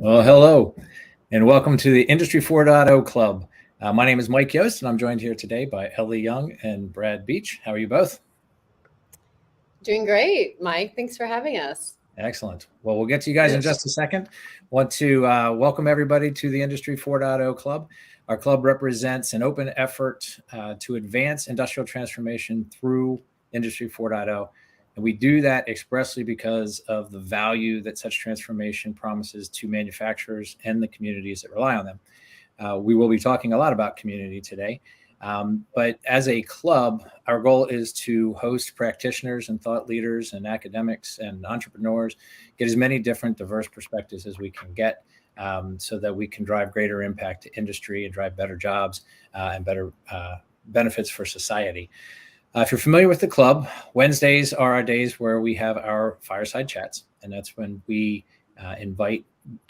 Well, hello, and welcome to the Industry 4.0 Club. My name is Mike Yost, and I'm joined here today by Ellie Young and Brad Beach. How are you both? Doing great, Mike. Thanks for having us. Excellent. Well, we'll get to you guys in just a second. Want to welcome everybody to the Industry 4.0 Club. Our club represents an open effort to advance industrial transformation through Industry 4.0. And we do that expressly because of the value that such transformation promises to manufacturers and the communities that rely on them. We will be talking a lot about community today. But as a club, our goal is to host practitioners and thought leaders and academics and entrepreneurs, get as many different diverse perspectives as we can get so that we can drive greater impact to industry and drive better jobs and better benefits for society. If you're familiar with the club, Wednesdays are our days where we have our fireside chats, and that's when we invite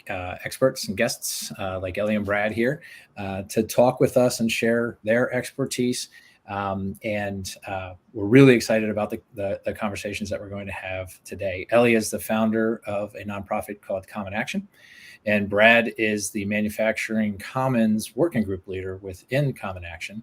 experts and guests like Ellie and Brad here to talk with us and share their expertise. And we're really excited about the conversations that we're going to have today. Ellie is the founder of a nonprofit called Common Action, and Brad is the Manufacturing Commons Working Group leader within Common Action.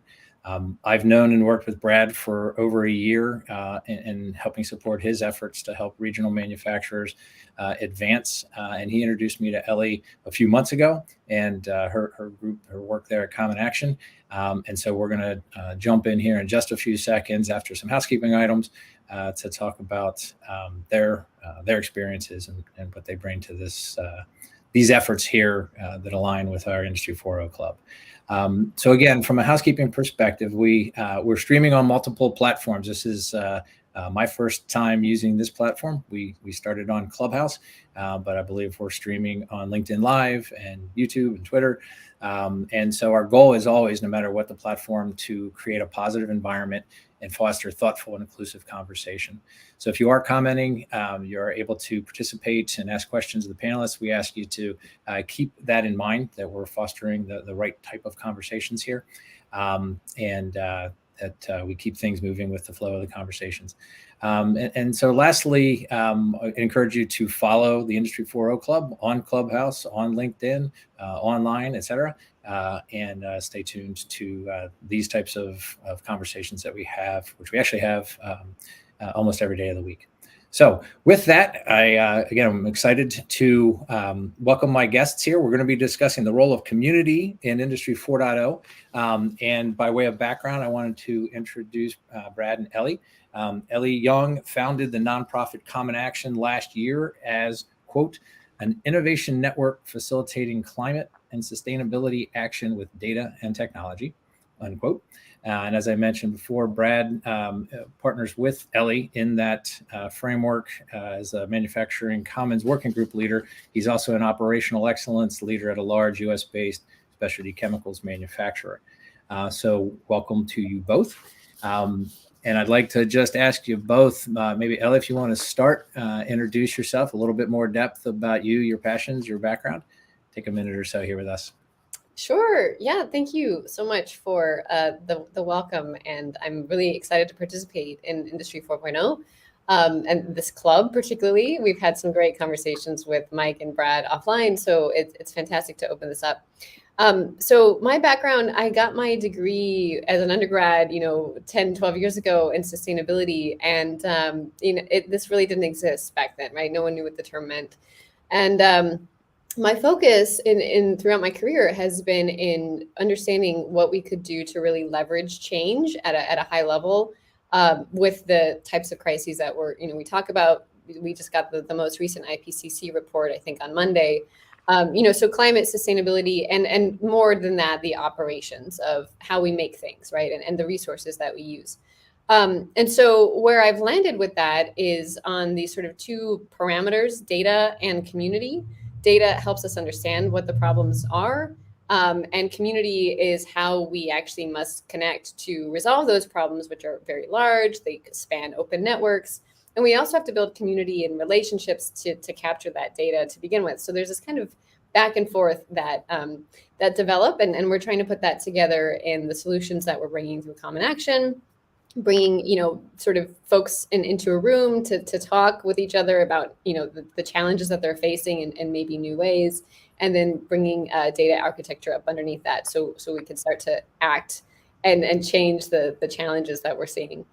I've known and worked with Brad for over a year in helping support his efforts to help regional manufacturers advance. And he introduced me to Ellie a few months ago and her work there at Common Action. And so we're going to jump in here in just a few seconds after some housekeeping items to talk about their experiences and what they bring to these efforts here that align with our Industry 4.0 Club. So again, from a housekeeping perspective, we're streaming on multiple platforms. This is my first time using this platform. We started on Clubhouse, but I believe we're streaming on LinkedIn Live and YouTube and Twitter. And so our goal is always, no matter what the platform, to create a positive environment and foster thoughtful and inclusive conversation. So if you are commenting, you're able to participate and ask questions of the panelists. We ask you to keep that in mind, that we're fostering the right type of conversations here, and that we keep things moving with the flow of the conversations. And so lastly, I encourage you to follow the Industry 4.0 Club on Clubhouse, on LinkedIn, online, et cetera. And stay tuned to these types of conversations that we have, which we actually have almost every day of the week. So with that, I'm excited to welcome my guests here. We're going to be discussing the role of community in Industry 4.0. And by way of background, I wanted to introduce Brad and Ellie. Ellie Young founded the nonprofit Common Action last year as, quote, an innovation network facilitating climate and sustainability action with data and technology, unquote. And as I mentioned before, Brad partners with Ellie in that framework as a Manufacturing Commons Working Group leader. He's also an operational excellence leader at a large US-based specialty chemicals manufacturer. So welcome to you both. And I'd like to just ask you both, maybe Ellie, if you want to start, introduce yourself, a little bit more depth about you, your passions, your background. Take a minute or so here with us. Sure. Yeah. Thank you so much for the welcome. And I'm really excited to participate in Industry 4.0 and this club particularly. We've had some great conversations with Mike and Brad offline, so it's fantastic to open this up. So my background, I got my degree as an undergrad, 10, 12 years ago in sustainability. And, this really didn't exist back then, right? No one knew what the term meant. And my focus in throughout my career has been in understanding what we could do to really leverage change at a high level with the types of crises that we talk about. We just got the most recent IPCC report, I think, on Monday. So climate sustainability and more than that, the operations of how we make things, right? And the resources that we use. And so where I've landed with that is on these sort of two parameters, data and community. Data helps us understand what the problems are. And community is how we actually must connect to resolve those problems, which are very large. They span open networks. And we also have to build community and relationships to capture that data to begin with. So there's this kind of back and forth that that develop, and we're trying to put that together in the solutions that we're bringing through Common Action, bringing sort of folks into a room to talk with each other about the challenges that they're facing and maybe new ways, and then bringing data architecture up underneath that, so we can start to act and change the challenges that we're seeing.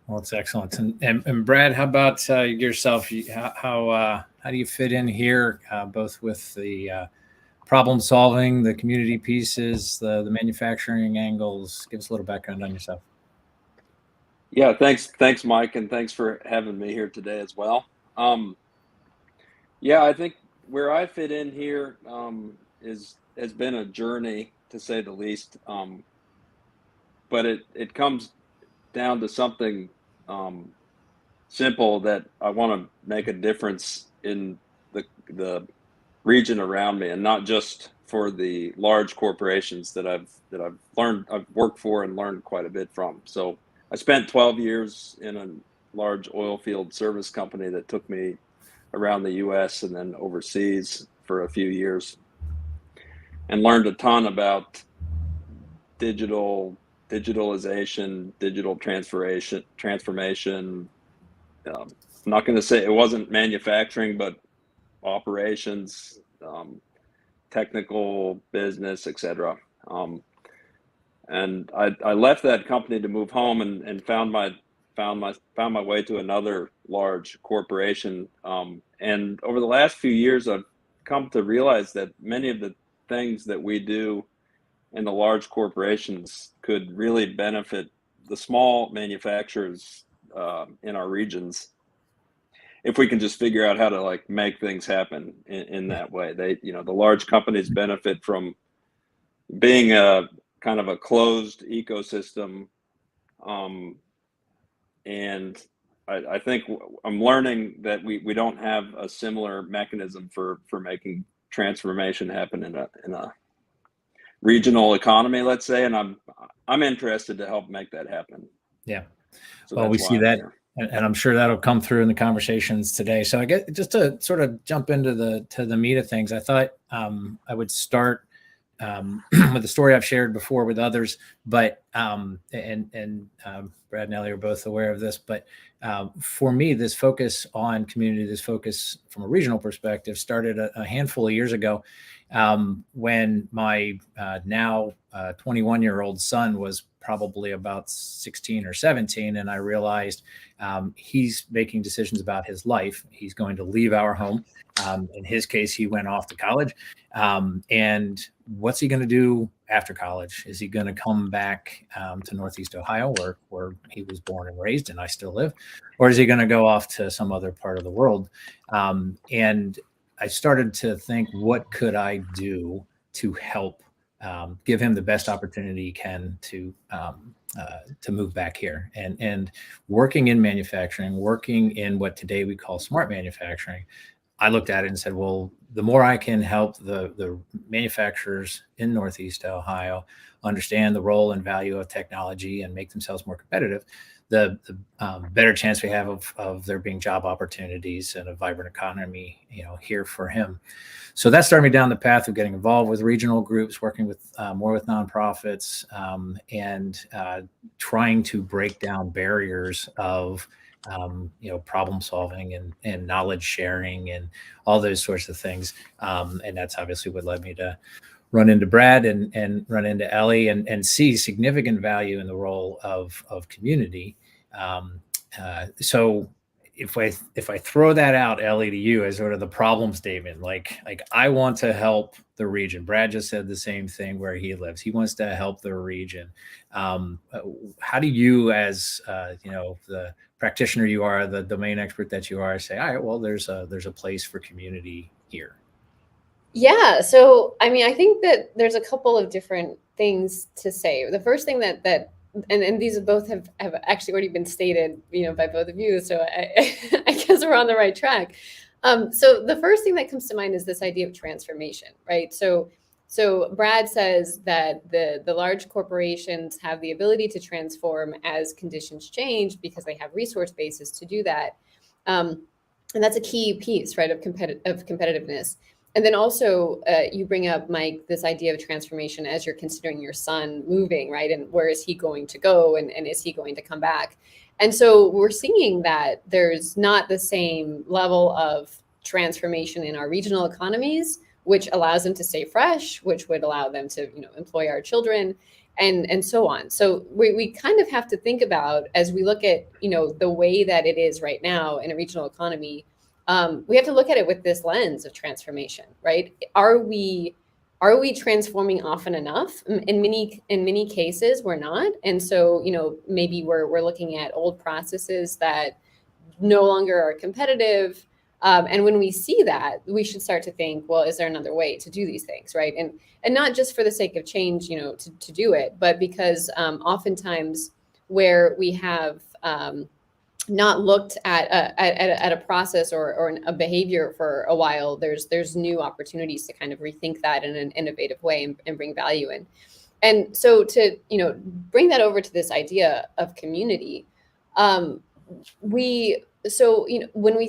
Well, it's excellent. And Brad, how about yourself? How do you fit in here, both with the problem solving, the community pieces, the manufacturing angles? Give us a little background on yourself. Yeah, thanks, Mike, and thanks for having me here today as well. Yeah, I think where I fit in here has been a journey, to say the least. But it comes down to something simple, that I want to make a difference in the region around me, and not just for the large corporations that I've worked for and learned quite a bit from. So I spent 12 years in a large oil field service company that took me around the US and then overseas for a few years, and learned a ton about digitalization, digital transformation. I'm not going to say it wasn't manufacturing, but operations, technical, business, etc. And I left that company to move home and found my way to another large corporation. And over the last few years, I've come to realize that many of the things that we do in the large corporations could really benefit the small manufacturers in our regions, if we can just figure out how to make things happen in that way. The large companies benefit from being a kind of a closed ecosystem, and I think I'm learning that we don't have a similar mechanism for making transformation happen in a regional economy, let's say, and I'm interested to help make that happen. Yeah. So well, we see that, and I'm sure that'll come through in the conversations today. So I guess just to sort of jump into the meat of things, I thought I would start with the story I've shared before with others, but Brad and Ellie are both aware of this, but for me, this focus on community, this focus from a regional perspective, started a handful of years ago, when my now 21-year-old son was probably about 16 or 17, and I realized he's making decisions about his life. He's going to leave our home. In his case, he went off to college. And what's he going to do after college? Is he going to come back to Northeast Ohio, where he was born and raised, and I still live? Or is he going to go off to some other part of the world? And I started to think, what could I do to help give him the best opportunity he can to move back here? And working in manufacturing, working in what today we call smart manufacturing, I looked at it and said, well, the more I can help the manufacturers in Northeast Ohio understand the role and value of technology and make themselves more competitive, the better chance we have of there being job opportunities and a vibrant economy, here for him. So that started me down the path of getting involved with regional groups, working with more with nonprofits, and trying to break down barriers of problem solving and knowledge sharing and all those sorts of things. And that's obviously what led me to run into Brad and run into Ellie and see significant value in the role of community. So if I throw that out, Ellie, to you as sort of the problem statement, like I want to help the region. Brad just said the same thing where he lives. He wants to help the region. How do you, as the practitioner you are, the domain expert that you are, say, all right, well, there's a place for community here? Yeah. So, I mean, I think that there's a couple of different things to say. The first thing and these both have actually already been stated, by both of you. So I guess we're on the right track. So the first thing that comes to mind is this idea of transformation, right? So Brad says that the large corporations have the ability to transform as conditions change because they have resource bases to do that. And that's a key piece, right, of competitiveness. And then also you bring up, Mike, this idea of transformation as you're considering your son moving, right? And where is he going to go, and is he going to come back? And so we're seeing that there's not the same level of transformation in our regional economies, which allows them to stay fresh, which would allow them to, employ our children, and so on. So we kind of have to think about, as we look at, the way that it is right now in a regional economy, we have to look at it with this lens of transformation, right? Are we transforming often enough? In many cases, we're not, and so maybe we're looking at old processes that no longer are competitive. And when we see that, we should start to think, well, is there another way to do these things, right? And not just for the sake of change, to do it, but because oftentimes where we have not looked at a process or a behavior for a while, there's new opportunities to kind of rethink that in an innovative way and bring value in. And so to bring that over to this idea of community, when we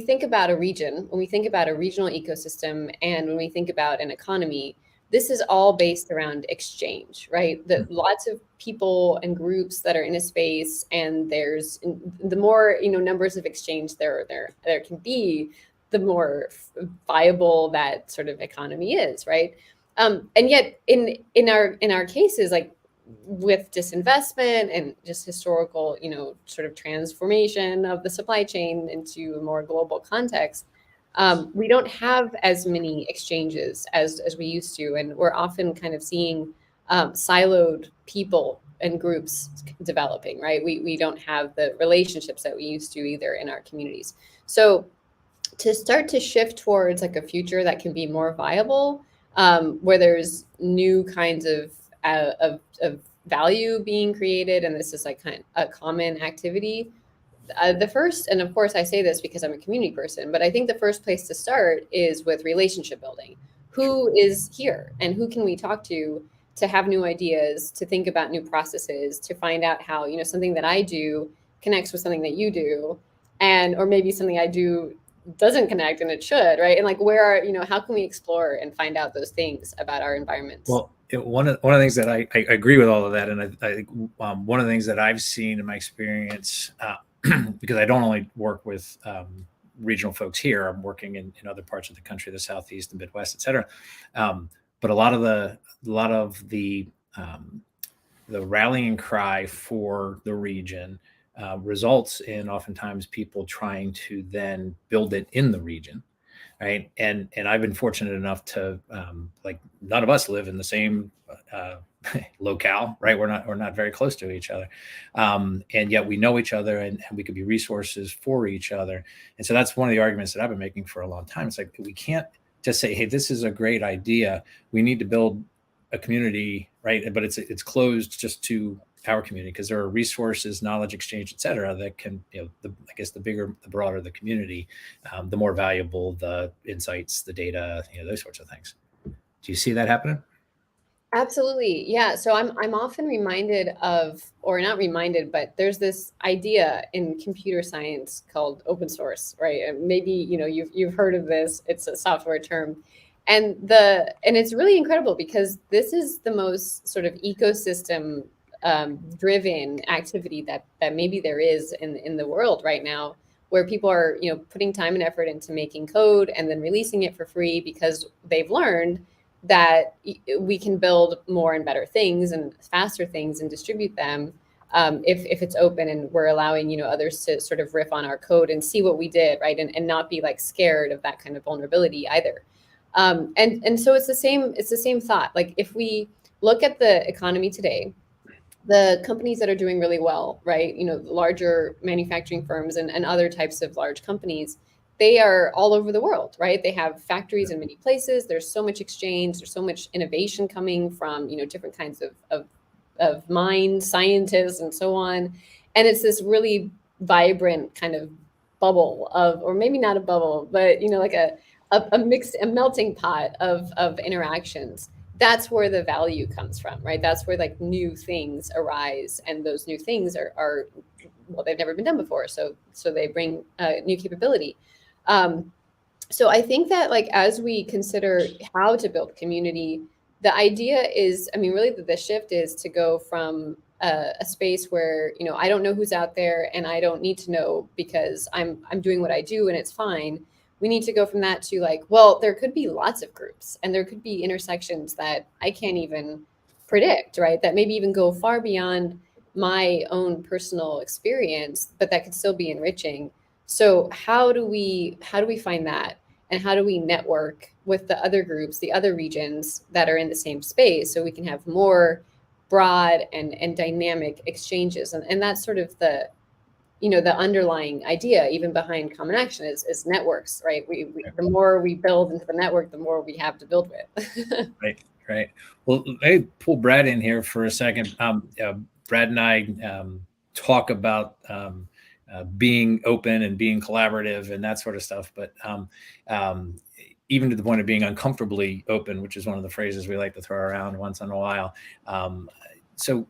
think about a region, when we think about a regional ecosystem, and when we think about an economy, this is all based around exchange, right? That lots of people and groups that are in a space, and there's the more numbers of exchange there can be, the more viable that sort of economy is, right? And yet in our cases, like with disinvestment and just historical, sort of transformation of the supply chain into a more global context, we don't have as many exchanges as we used to, and we're often kind of seeing siloed people and groups developing, right? We don't have the relationships that we used to either in our communities. So to start to shift towards like a future that can be more viable, where there's new kinds of value being created, and this is like kind of a common activity. The first, and of course I say this because I'm a community person, but I think the first place to start is with relationship building. Who is here and who can we talk to have new ideas, to think about new processes, to find out how, something that I do connects with something that you do, or maybe something I do doesn't connect and it should, right? And like, how can we explore and find out those things about our environments? Well, one of the things that I agree with all of that, and I think one of the things that I've seen in my experience, because I don't only work with regional folks here, I'm working in other parts of the country, the Southeast and Midwest, et cetera. But a lot of the rallying cry for the region results in oftentimes people trying to then build it in the region. Right. And I've been fortunate enough to none of us live in the same locale, right? We're not very close to each other. And yet we know each other, and we could be resources for each other. And so that's one of the arguments that I've been making for a long time. It's like, we can't just say, hey, this is a great idea. We need to build a community, right? But it's closed just to our community, because there are resources, knowledge exchange, et cetera, that can, the bigger, the broader the community, the more valuable the insights, the data, those sorts of things. Do you see that happening? Absolutely. Yeah. So I'm often reminded of, or not reminded, but there's this idea in computer science called open source, right? And maybe, you've heard of this. It's a software term. And it's really incredible because this is the most sort of ecosystem driven activity that maybe there is in the world right now, where people are, putting time and effort into making code and then releasing it for free because they've learned that we can build more and better things and faster things and distribute them if it's open and we're allowing, you know, others to sort of riff on our code and see what we did, right, and not be like scared of that kind of vulnerability either. And so it's the same thought. Like if we look at the economy today, the companies that are doing really well, right, you know, larger manufacturing firms and other types of large companies, they are all over the world, right? They have factories in many places. There's so much exchange. There's so much innovation coming from, you know, different kinds of mind scientists and so on. And it's this really vibrant kind of bubble of, or maybe not a bubble, but, you know, like a melting pot of interactions. That's where the value comes from, right? That's where like new things arise, and those new things are well, they've never been done before, so they bring new capability. So I think that like as we consider how to build community, the idea is, I mean, really the shift is to go from a space where, you know, I don't know who's out there and I don't need to know because I'm doing what I do and it's fine. We need to go from that to like, well, there could be lots of groups and there could be intersections that I can't even predict, right? That maybe even go far beyond my own personal experience, but that could still be enriching. So how do we find that? And how do we network with the other groups, the other regions that are in the same space, so we can have more broad and dynamic exchanges? And that's sort of the, you know, the underlying idea even behind Common Action is networks, right? We the more we build into the network, the more we have to build with. Right. Well, let me pull Brad in here for a second. Brad and I talk about being open and being collaborative and that sort of stuff, but even to the point of being uncomfortably open, which is one of the phrases we like to throw around once in a while. So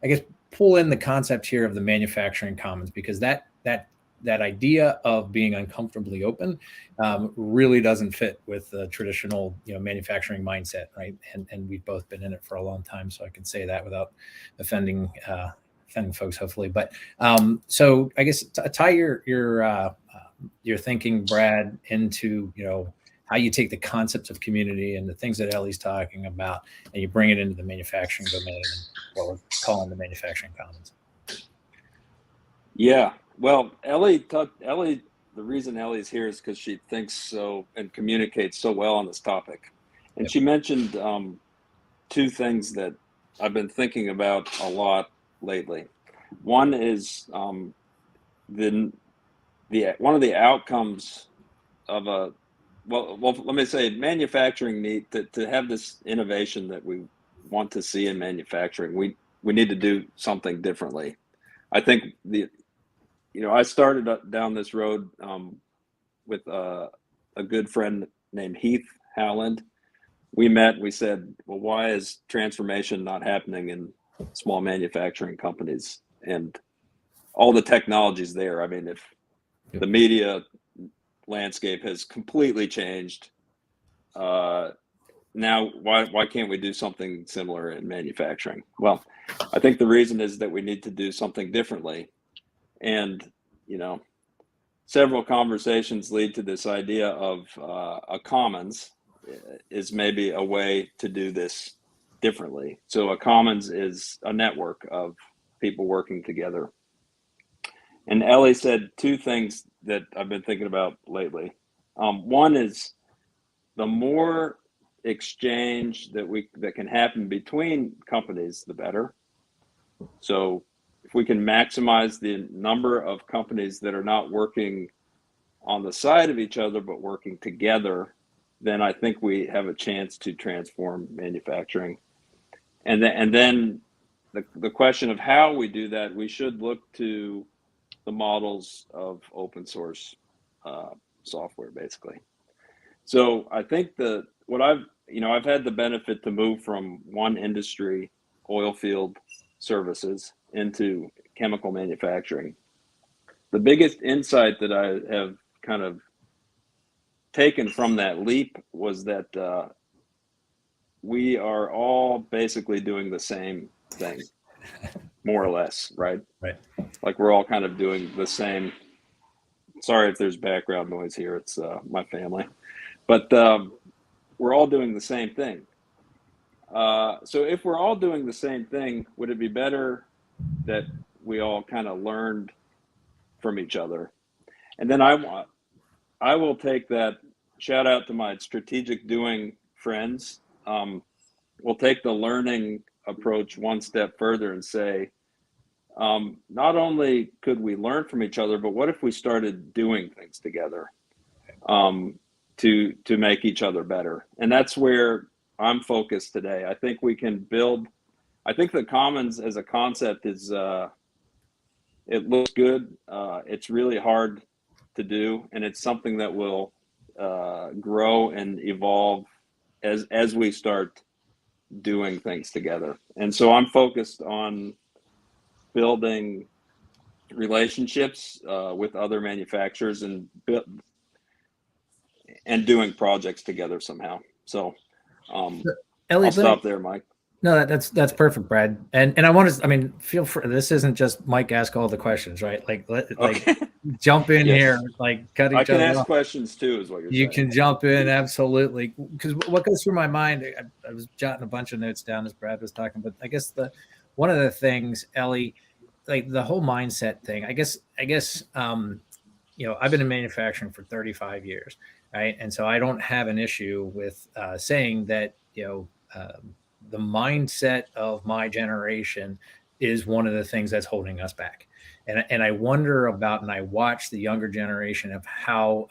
I guess pull in the concept here of the manufacturing commons, because that idea of being uncomfortably open really doesn't fit with the traditional, you know, manufacturing mindset, right? And we've both been in it for a long time, so I can say that without offending folks, hopefully. But so I guess tie your thinking, Brad, into, you know, how you take the concepts of community and the things that Ellie's talking about, and you bring it into the manufacturing domain and what we're calling the manufacturing commons. Yeah, well, Ellie, the reason Ellie's here is because she thinks so and communicates so well on this topic. And she mentioned two things that I've been thinking about a lot lately. One is one of the outcomes of let me say, manufacturing need to have this innovation that we want to see in manufacturing. We need to do something differently. I think I started down this road with a good friend named Heath Howland. We met, we said, well, why is transformation not happening in small manufacturing companies? And all the technologies there. I mean, if the media landscape has completely changed, now why can't we do something similar in manufacturing? Well, I think the reason is that we need to do something differently. And, you know, several conversations lead to this idea of a commons is maybe a way to do this differently. So a commons is a network of people working together. And Ellie said two things that I've been thinking about lately. One is the more exchange that can happen between companies, the better. So if we can maximize the number of companies that are not working on the side of each other, but working together, then I think we have a chance to transform manufacturing. And then the question of how we do that, we should look to the models of open source software, basically. So I think I've had the benefit to move from one industry, oil field services, into chemical manufacturing. The biggest insight that I have kind of taken from that leap was that we are all basically doing the same thing, more or less, right? Right. Like we're all kind of doing the same. Sorry if there's background noise here. It's my family. But we're all doing the same thing. So if we're all doing the same thing, would it be better that we all kind of learned from each other. And then I will take that, shout out to my strategic doing friends. We'll take the learning approach one step further and say, not only could we learn from each other, but what if we started doing things together to make each other better? And that's where I'm focused today. I think we can build. I think the commons as a concept is it looks good. It's really hard to do, and it's something that will grow and evolve as we start doing things together. And so I'm focused on building relationships with other manufacturers and doing projects together somehow. So Ellie, I'll stop there, Mike. No, that's perfect, Brad. And I want to, I mean, feel free. This isn't just Mike ask all the questions, right? Like Okay. Jump in Yes. here, like cut each other off. I can ask questions too, is what you're saying. You can jump in, absolutely. Because what goes through my mind, I was jotting a bunch of notes down as Brad was talking, but I guess one of the things, Ellie, like the whole mindset thing. I guess you know, I've been in manufacturing for 35 years, right? And so I don't have an issue with saying that, you know, the mindset of my generation is one of the things that's holding us back. And I wonder about, and I watch the younger generation of how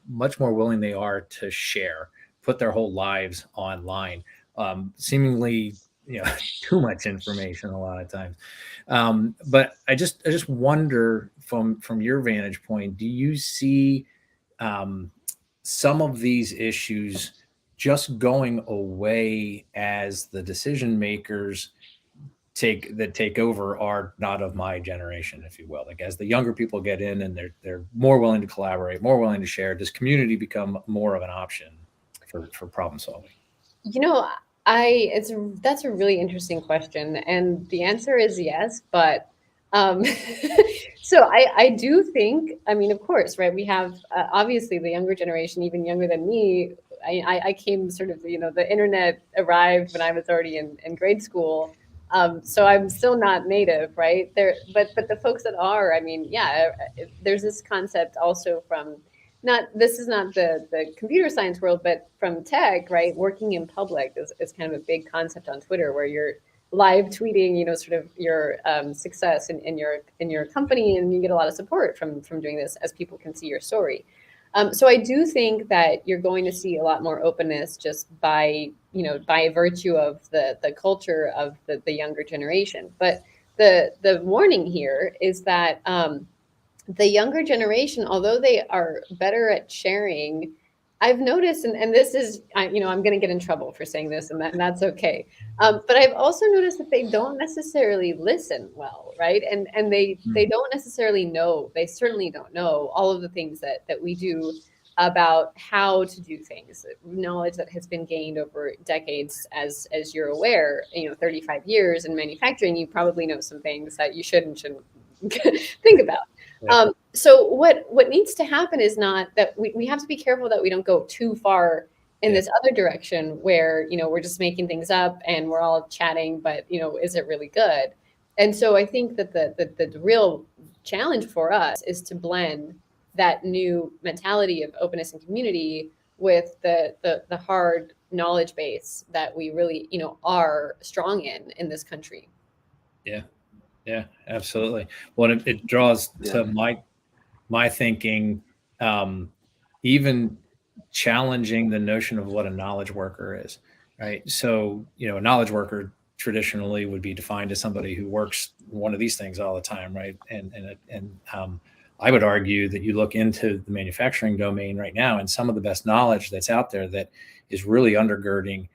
much more willing they are to share, put their whole lives online, seemingly, you know, too much information a lot of times. But I just wonder from your vantage point, do you see some of these issues just going away as the decision makers take over are not of my generation, if you will? Like as the younger people get in and they're more willing to collaborate, more willing to share, does community become more of an option for problem solving? You know, that's a really interesting question, and the answer is yes. But so I do think, I mean, of course, right? We have obviously the younger generation, even younger than me. I came sort of, you know, the internet arrived when I was already in grade school. So I'm still not native, right? But the folks that are, I mean, yeah, there's this concept also from this is not the computer science world, but from tech, right? Working in public is kind of a big concept on Twitter where you're live tweeting, you know, sort of your success in your company, and you get a lot of support from doing this as people can see your story. So I do think that you're going to see a lot more openness just by virtue of the culture of the younger generation. But the warning here is that the younger generation, although they are better at sharing, I've noticed, and this is, I'm going to get in trouble for saying this, and that's okay. But I've also noticed that they don't necessarily listen well, right? And they don't necessarily know. They certainly don't know all of the things that we do about how to do things. Knowledge that has been gained over decades, as you're aware. 35 years in manufacturing, you probably know some things that you shouldn't think about. Yeah. So what needs to happen is not that we have to be careful that we don't go too far in this other direction where, we're just making things up and we're all chatting, but, is it really good? And so I think that the real challenge for us is to blend that new mentality of openness and community with the hard knowledge base that we really, are strong in this country. Yeah. Yeah, absolutely. Well, it draws to my thinking, even challenging the notion of what a knowledge worker is, right? So, a knowledge worker traditionally would be defined as somebody who works one of these things all the time, right? And I would argue that you look into the manufacturing domain right now, and some of the best knowledge that's out there that is really undergirding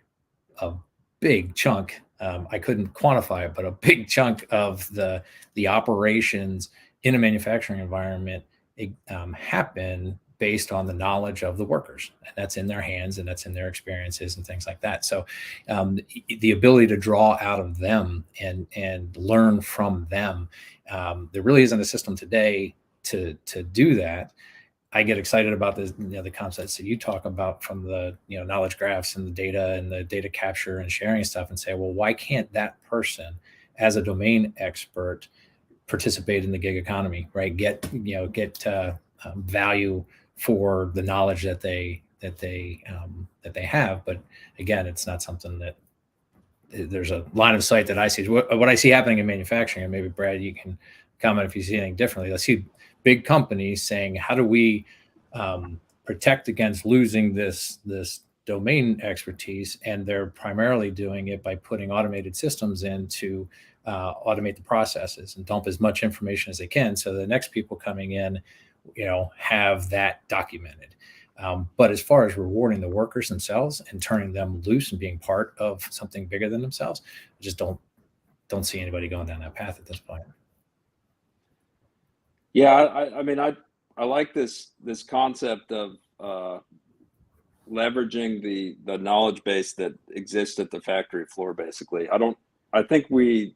a big chunk. I couldn't quantify it, but a big chunk of the operations in a manufacturing environment happen based on the knowledge of the workers, and that's in their hands and that's in their experiences and things like that. So the ability to draw out of them and learn from them, there really isn't a system today to do that. I get excited about the concepts that you talk about from the knowledge graphs and the data capture and sharing stuff, and say, well, why can't that person as a domain expert, participate in the gig economy, right? Get value for the knowledge that they have. But again, it's not something that there's a line of sight that I see. What I see happening in manufacturing, and maybe Brad, you can comment if you see anything differently. I see big companies saying, how do we protect against losing this domain expertise? And they're primarily doing it by putting automated systems in to automate the processes and dump as much information as they can, so the next people coming in, have that documented. But as far as rewarding the workers themselves and turning them loose and being part of something bigger than themselves, I just don't see anybody going down that path at this point. Yeah, I mean, I like this concept of leveraging the knowledge base that exists at the factory floor. Basically, I think we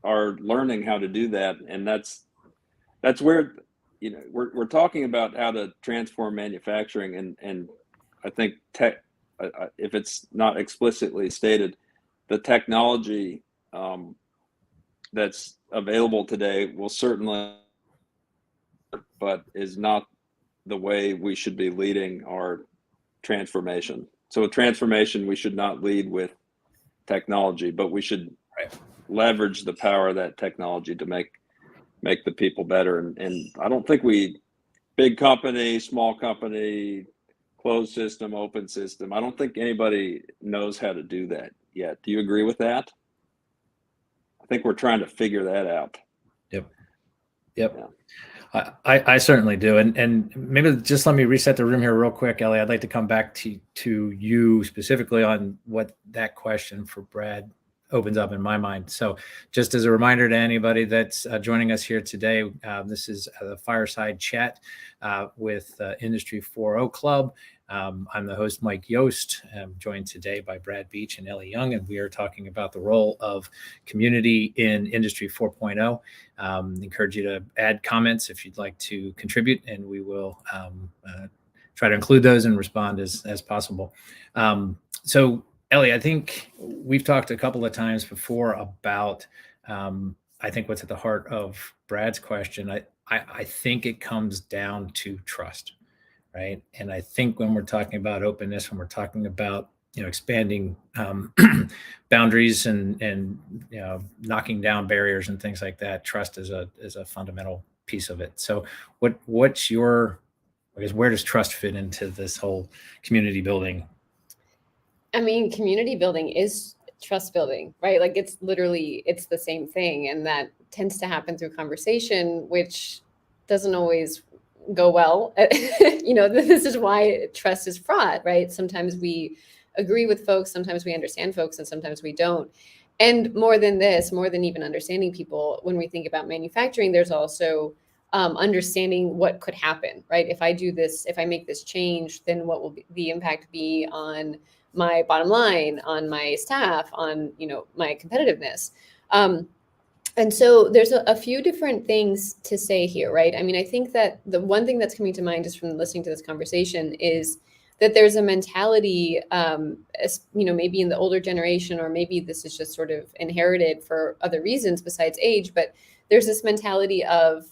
are learning how to do that, and that's where we're talking about how to transform manufacturing, and I think if it's not explicitly stated, the technology that's available today will certainly, but is not the way we should be leading our transformation. So with transformation, we should not lead with technology, but we should leverage the power of that technology to make the people better. And I don't think big company, small company, closed system, open system, I don't think anybody knows how to do that yet. Do you agree with that? I think we're trying to figure that out. Yep. Yeah. I certainly do. And maybe just let me reset the room here real quick, Ellie. I'd like to come back to you specifically on what that question for Brad opens up in my mind. So just as a reminder to anybody that's joining us here today, this is the Fireside Chat with Industry 4.0 Club. I'm the host, Mike Yost. I'm joined today by Brad Beach and Ellie Young, and we are talking about the role of community in Industry 4.0. Encourage you to add comments if you'd like to contribute, and we will try to include those and respond as possible. So Ellie, I think we've talked a couple of times before about, I think what's at the heart of Brad's question. I think it comes down to trust, right? And I think when we're talking about openness, when we're talking about, expanding boundaries and knocking down barriers and things like that, trust is a fundamental piece of it. So where does trust fit into this whole community building? I mean, community building is trust building, right? Like it's the same thing. And that tends to happen through conversation, which doesn't always go well. This is why trust is fraught, right? Sometimes we agree with folks, sometimes we understand folks, and sometimes we don't. And more than even understanding people, when we think about manufacturing, there's also understanding what could happen, right? If I do this, if I make this change, then what will the impact be on my bottom line, on my staff, on my competitiveness. And so there's a few different things to say here, right? I mean, I think that the one thing that's coming to mind just from listening to this conversation is that there's a mentality, maybe in the older generation, or maybe this is just sort of inherited for other reasons besides age, but there's this mentality of,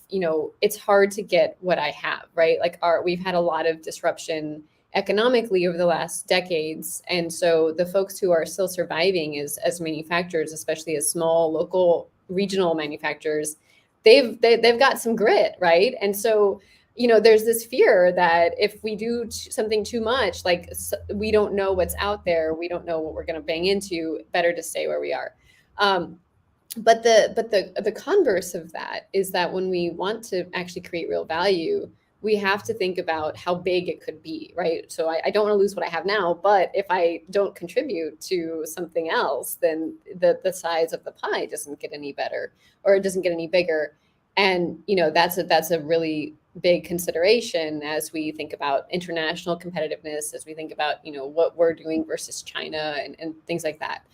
it's hard to get what I have, right? Like we've had a lot of disruption economically over the last decades. And so the folks who are still surviving as manufacturers, especially as small, local, regional manufacturers, they've got some grit, right? And so, there's this fear that if we do something too much, like we don't know what's out there, we don't know what we're going to bang into, better to stay where we are. But the converse of that is that when we want to actually create real value, we have to think about how big it could be, right? So I don't want to lose what I have now, but if I don't contribute to something else, then the size of the pie doesn't get any better, or it doesn't get any bigger. And, that's a really big consideration as we think about international competitiveness, as we think about, what we're doing versus China and things like that.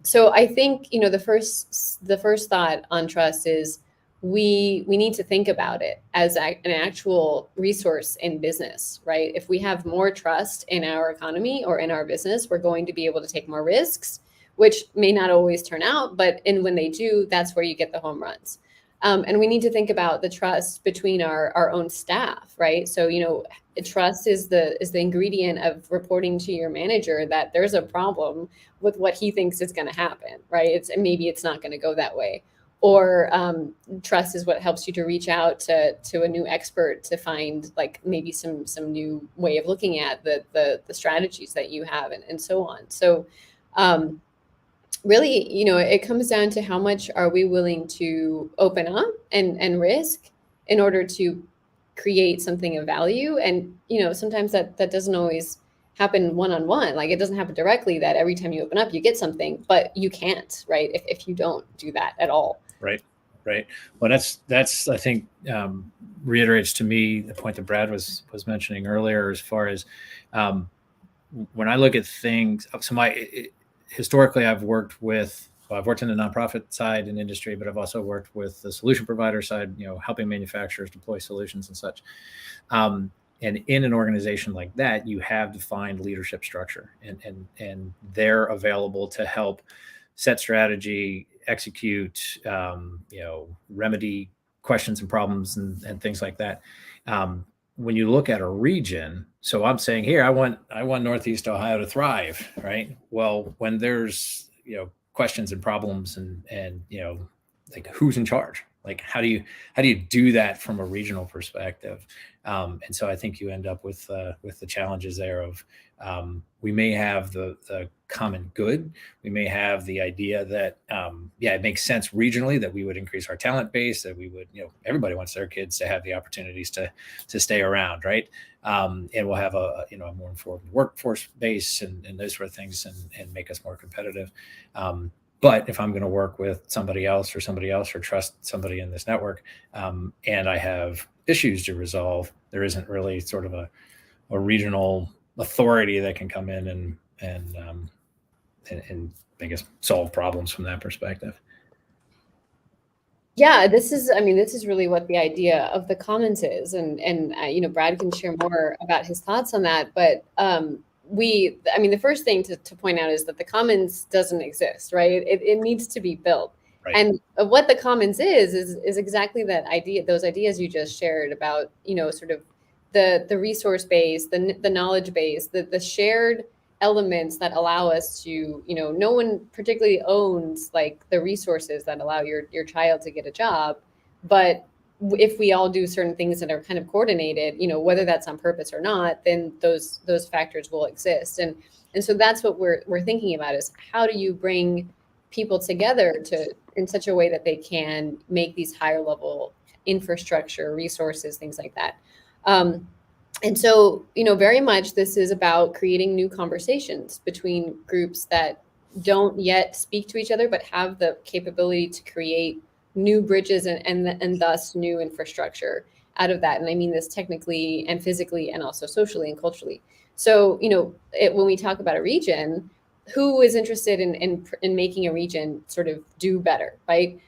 So I think, the first thought on trust is we need to think about it as an actual resource in business, right? If we have more trust in our economy or in our business, we're going to be able to take more risks. which may not always turn out, but when they do, that's where you get the home runs. And we need to think about the trust between our own staff, right? So, trust is the ingredient of reporting to your manager that there's a problem with what he thinks is going to happen, right? Maybe it's not going to go that way. Or trust is what helps you to reach out to a new expert to find like maybe some new way of looking at the strategies that you have and so on. So really, it comes down to how much are we willing to open up and risk in order to create something of value. And, sometimes that doesn't always happen one-on-one. Like it doesn't happen directly that every time you open up, you get something, but you can't, right? If you don't do that at all. Right. Well, that's I think reiterates to me the point that Brad was mentioning earlier, as far as when I look at things. So historically, I've worked in the nonprofit side in industry, but I've also worked with the solution provider side, helping manufacturers deploy solutions and such. And in an organization like that, you have defined leadership structure, and they're available to help set strategy, execute, remedy questions and problems and things like that. When you look at a region, so I'm saying here, I want Northeast Ohio to thrive, right? Well, when there's, questions and problems and like who's in charge? Like, how do you do that from a regional perspective? And so I think you end up with the challenges there of we may have the common good. We may have the idea that it makes sense regionally that we would increase our talent base, that we would, everybody wants their kids to have the opportunities to stay around, right? And we'll have a more informed workforce base and those sort of things and make us more competitive. But if I'm going to work with somebody else or trust somebody in this network, and I have issues to resolve, there isn't really sort of a regional authority that can come in and I guess solve problems from that perspective. Yeah, this is really what the idea of the commons is, and Brad can share more about his thoughts on that, but the first thing to point out is that the commons doesn't exist, right? It needs to be built. Right. And what the commons is exactly that idea, those ideas you just shared about, sort of the resource base, the knowledge base, the shared elements that allow us to, no one particularly owns like the resources that allow your child to get a job, but if we all do certain things that are kind of coordinated, whether that's on purpose or not, then those factors will exist. And so that's what we're thinking about, is how do you bring people together in such a way that they can make these higher level infrastructure, resources, things like that. And so, very much this is about creating new conversations between groups that don't yet speak to each other, but have the capability to create new bridges and thus new infrastructure out of that. And I mean this technically and physically and also socially and culturally. So, when we talk about a region, who is interested in making a region sort of do better, right?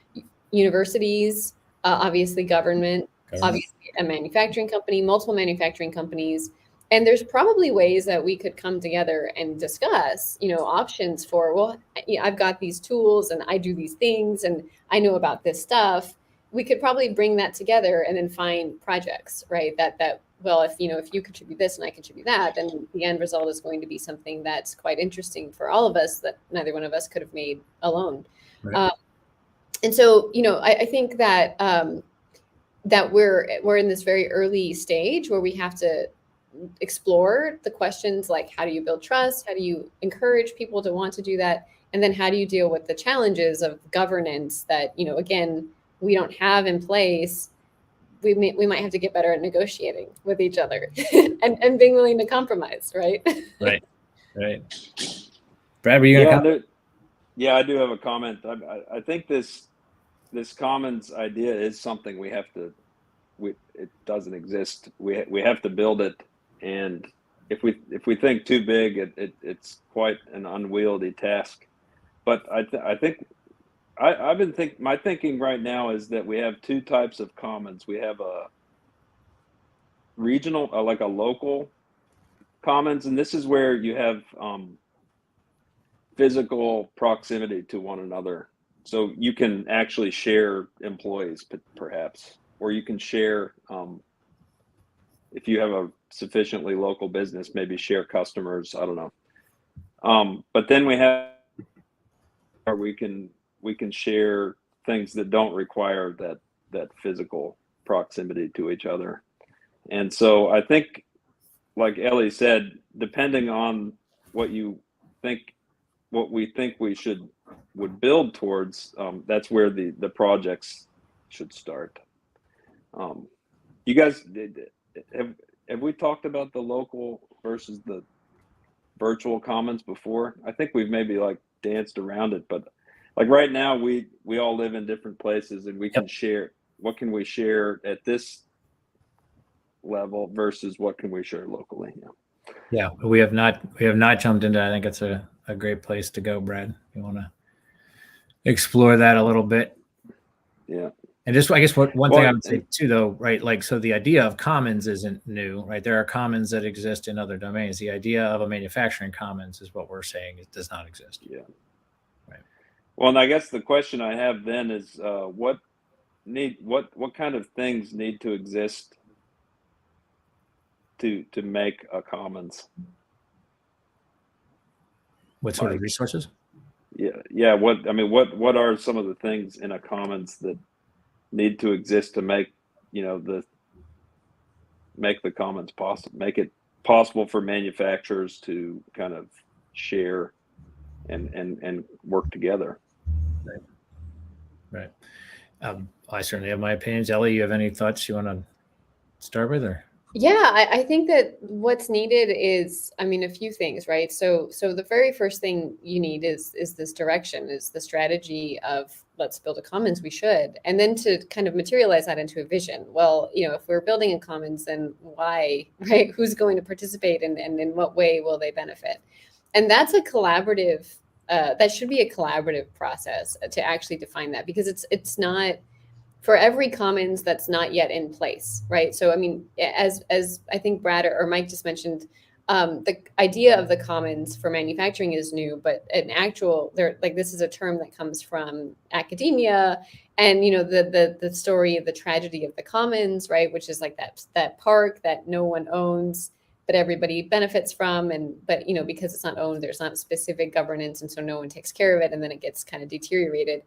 Universities, obviously government, obviously a manufacturing company, multiple manufacturing companies. And there's probably ways that we could come together and discuss, options for, well, I've got these tools and I do these things and I know about this stuff. We could probably bring that together and then find projects, right? That well, if you contribute this and I contribute that, then the end result is going to be something that's quite interesting for all of us that neither one of us could have made alone. Right. And so, I think that that we're in this very early stage where we have to explore the questions like, how do you build trust? How do you encourage people to want to do that? And then how do you deal with the challenges of governance that, again, we don't have in place? We might have to get better at negotiating with each other and being willing to compromise, right? Right. Brad, were you going to comment? Yeah, I do have a comment. I think this commons idea is something it doesn't exist. We have to build it. And if we think too big, it's quite an unwieldy task. But I think my thinking right now is that we have two types of commons. We have a regional, like a local commons, and this is where you have physical proximity to one another. So you can actually share employees, perhaps, or you can share, if you have a sufficiently local business, maybe share customers. I don't know. But then we have, or we can share things that don't require that physical proximity to each other. And so I think, like Ellie said, depending on what we think we would build towards, that's where the projects should start. You guys, have we talked about the local versus the virtual commons before? I think we've maybe like danced around it, but like right now we all live in different places, and we can share. What can we share at this level versus what can we share locally? Yeah, we have not jumped into that. I think it's a great place to go, Brad. You want to explore that a little bit? Yeah. And just, I guess, one thing I would say too, though, right? Like, so the idea of commons isn't new, right? There are commons that exist in other domains. The idea of a manufacturing commons is what we're saying it does not exist. Yeah. Right. Well, and I guess the question I have then is, what kind of things need to exist to make a commons? What sort of resources? Yeah. What are some of the things in a commons that need to exist to make the commons possible, make it possible for manufacturers to kind of share and work together? Right. I certainly have my opinions. Ellie, you have any thoughts you want to start with, or? Yeah, I think that what's needed is, a few things, right? So the very first thing you need is this direction, is the strategy of let's build a commons, we should. And then to kind of materialize that into a vision. Well, if we're building a commons, then why, right? Who's going to participate and in what way will they benefit? And that's a collaborative, that should be a collaborative process to actually define that, because it's not, for every commons that's not yet in place, right? So, as I think Brad or Mike just mentioned, the idea of the commons for manufacturing is new, but an actual, this is a term that comes from academia, and the story of the tragedy of the commons, right? Which is like that park that no one owns, but everybody benefits from, but because it's not owned, there's not specific governance, and so no one takes care of it, and then it gets kind of deteriorated.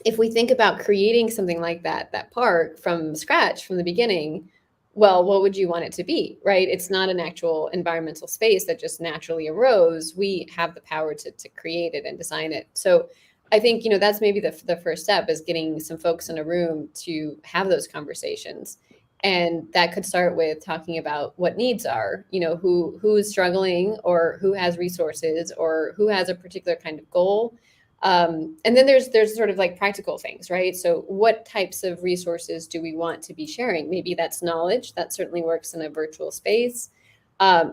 If we think about creating something like that park from scratch, from the beginning, well, what would you want it to be, right? It's not an actual environmental space that just naturally arose. We have the power to create it and design it. So I think, that's maybe the first step, is getting some folks in a room to have those conversations. And that could start with talking about what needs are, who is struggling, or who has resources, or who has a particular kind of goal. And then there's sort of like practical things, right? So what types of resources do we want to be sharing? Maybe that's knowledge. That certainly works in a virtual space.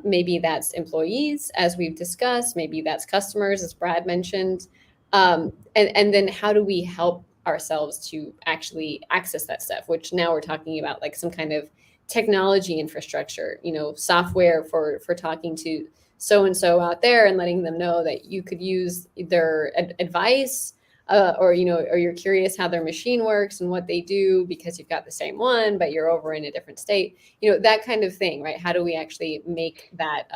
Maybe that's employees, as we've discussed. Maybe that's customers, as Brad mentioned. And then how do we help ourselves to actually access that stuff, which now we're talking about like some kind of technology infrastructure, software for talking to so-and-so out there and letting them know that you could use their advice, or you're curious how their machine works and what they do because you've got the same one, but you're over in a different state, that kind of thing, right? How do we actually make that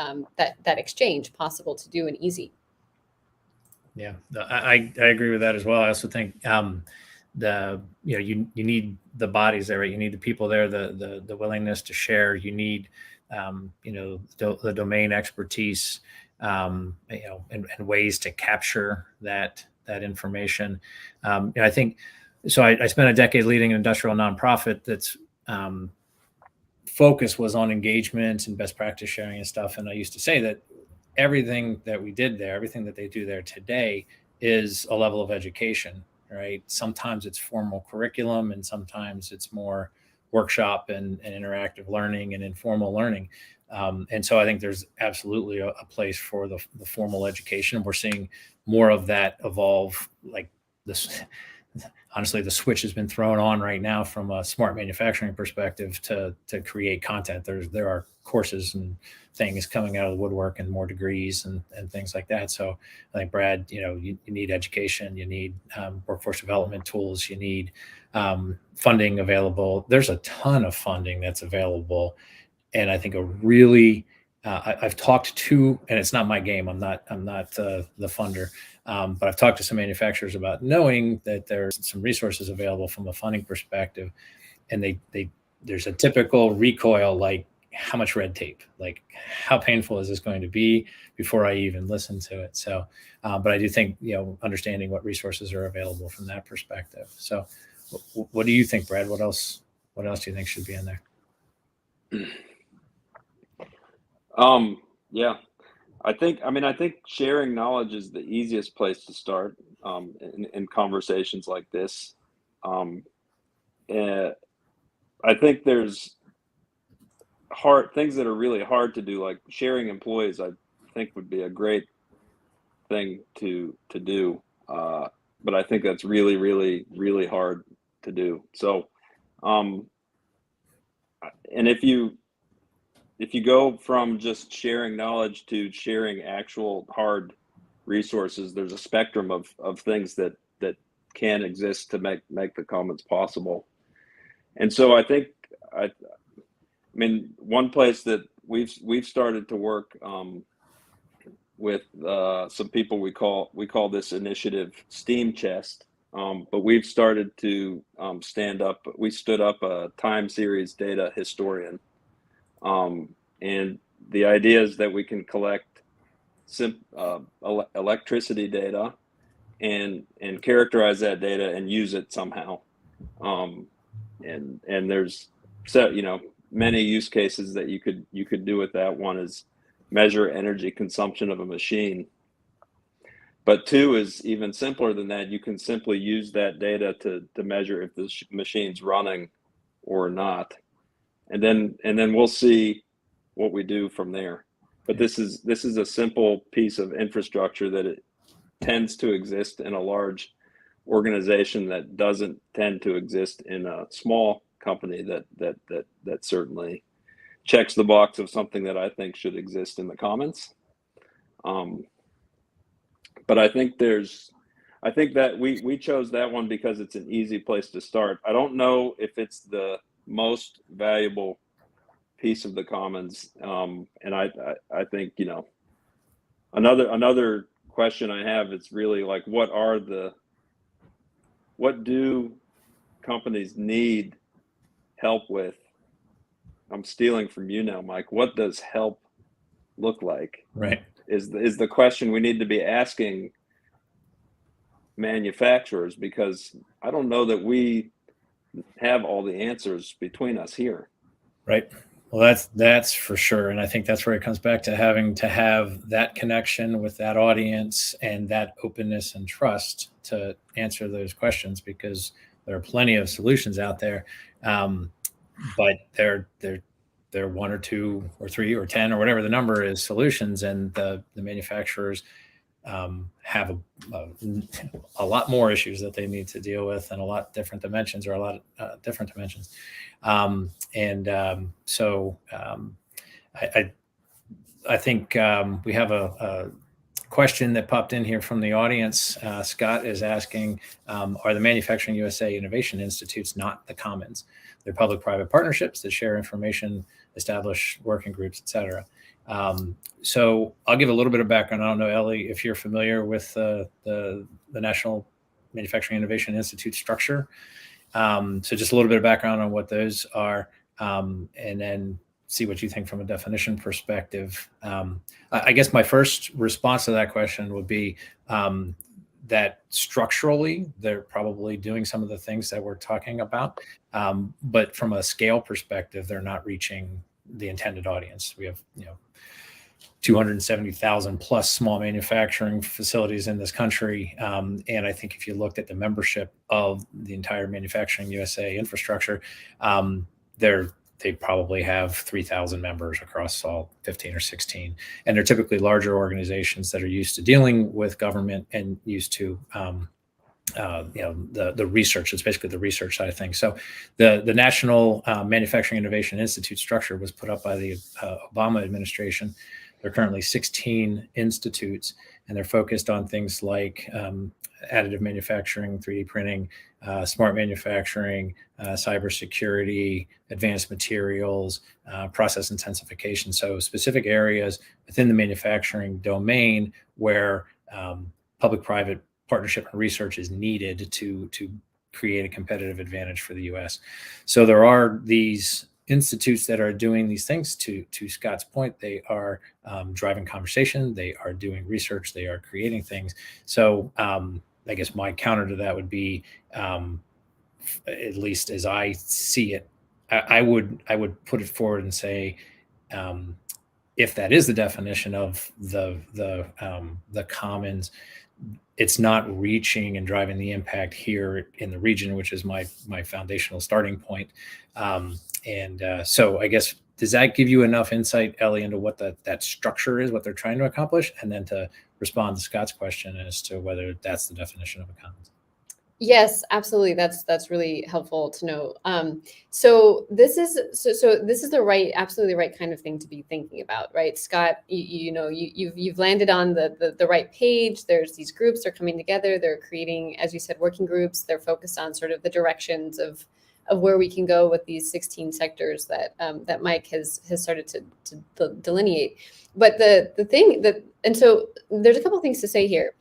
exchange possible to do and easy? Yeah, I agree with that as well. I also think you need the bodies there, right? You need the people there, the willingness to share. You need the domain expertise, and ways to capture that information. I think so. I spent a decade leading an industrial nonprofit that's focus was on engagement and best practice sharing and stuff. And I used to say that everything that we did there, everything that they do there today, is a level of education, right? Sometimes it's formal curriculum, and sometimes it's more workshop and interactive learning and informal learning. And so I think there's absolutely a place for the formal education. We're seeing more of that evolve, like honestly, the switch has been thrown on right now from a smart manufacturing perspective to create content. There are courses and things coming out of the woodwork and more degrees and things like that. So I think, Brad, you need education, you need workforce development tools, you need funding available. There's a ton of funding that's available. And I think I've talked to, and it's not my game. I'm not the funder, but I've talked to some manufacturers about knowing that there's some resources available from a funding perspective, and there's a typical recoil, like how much red tape, like how painful is this going to be before I even listen to it. So, but I do think understanding what resources are available from that perspective. So, what do you think, Brad? What else do you think should be in there? Yeah, I think sharing knowledge is the easiest place to start in conversations like this. And I think there's things that are really hard to do, like sharing employees. I think would be a great thing to do, but I think that's really, really, really hard to do. So, and if you go from just sharing knowledge to sharing actual hard resources, there's a spectrum of things that can exist to make the commons possible. And so I think, one place that we've started to work with some people, we call this initiative Steam Chest, but we've started to we stood up a time series data historian. And the idea is that we can collect electricity data and characterize that data and use it somehow. And there's many use cases that you could do with that. One is measure energy consumption of a machine. But two is even simpler than that. You can simply use that data to measure if the machine's running or not. And then we'll see what we do from there. But this is a simple piece of infrastructure that it tends to exist in a large organization that doesn't tend to exist in a small company that certainly checks the box of something that I think should exist in the commons. But I think that we chose that one because it's an easy place to start. I don't know if it's the most valuable piece of the commons, and I think another question I have is really like, what do companies need help with? I'm stealing from you now, Mike. What does help look like? Right. Is the question we need to be asking manufacturers, because I don't know that we have all the answers between us here. Right. Well, that's for sure. And I think that's where it comes back to having to have that connection with that audience and that openness and trust to answer those questions, because there are plenty of solutions out there. But they're one or two or three or 10 or whatever the number is solutions. And the manufacturers have a lot more issues that they need to deal with, and a lot different dimensions. So I think we have a question that popped in here from the audience. Scott is asking, are the Manufacturing USA Innovation Institutes not the commons? They're public-private partnerships that share information, establish working groups, et cetera. So I'll give a little bit of background. I don't know, Ellie, if you're familiar with the National Manufacturing Innovation Institute structure. So just a little bit of background on what those are, and then see what you think from a definition perspective. I guess my first response to that question would be that structurally, they're probably doing some of the things that we're talking about. But from a scale perspective, they're not reaching the intended audience. We have, 270,000 plus small manufacturing facilities in this country. And I think if you looked at the membership of the entire Manufacturing USA infrastructure, they probably have 3,000 members across all 15 or 16. And they're typically larger organizations that are used to dealing with government and used to the research. It's basically the research side of things. So the National Manufacturing Innovation Institute structure was put up by the Obama administration. There are currently 16 institutes, and they're focused on things like additive manufacturing, 3D printing, smart manufacturing, cybersecurity, advanced materials, process intensification. So specific areas within the manufacturing domain where public-private partnership and research is needed to create a competitive advantage for the U.S. So there are these institutes that are doing these things. To Scott's point, they are driving conversation, they are doing research, they are creating things. So I guess my counter to that would be, at least as I see it, I would put it forward and say, if that is the definition of the commons, it's not reaching and driving the impact here in the region, which is my foundational starting point. So I guess, does that give you enough insight, Ellie, into what that structure is, what they're trying to accomplish, and then to respond to Scott's question as to whether that's the definition of a commons? Yes, absolutely. That's really helpful to know. So this is the right, absolutely right kind of thing to be thinking about, right? Scott, you've landed on the right page. There's these groups, they're coming together, they're creating, as you said, working groups. They're focused on sort of the directions of where we can go with these 16 sectors that Mike has started to delineate. But the thing that, and so there's a couple of things to say here.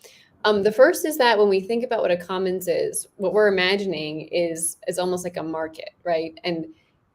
The first is that when we think about what a commons is, what we're imagining is almost like a market, right? And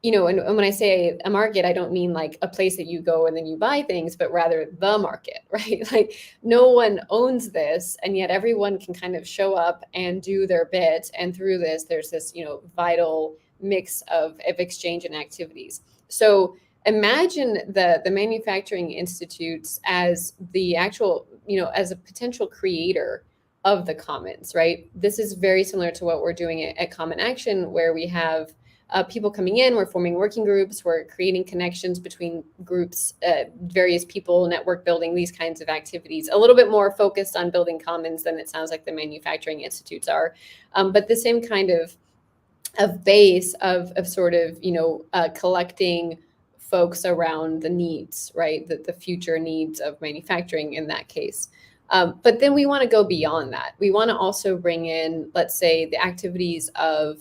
and when I say a market, I don't mean like a place that you go and then you buy things, but rather the market, right? Like no one owns this, and yet everyone can kind of show up and do their bit. And through this, there's this vital mix of exchange and activities. So imagine the manufacturing institutes as the actual, as a potential creator of the commons, right? This is very similar to what we're doing at Common Action, where we have people coming in, we're forming working groups, we're creating connections between groups, various people, network building, these kinds of activities, a little bit more focused on building commons than it sounds like the manufacturing institutes are. But the same kind of base of sort of, collecting folks around the needs, right? The future needs of manufacturing in that case. But then we want to go beyond that. We want to also bring in, let's say, the activities of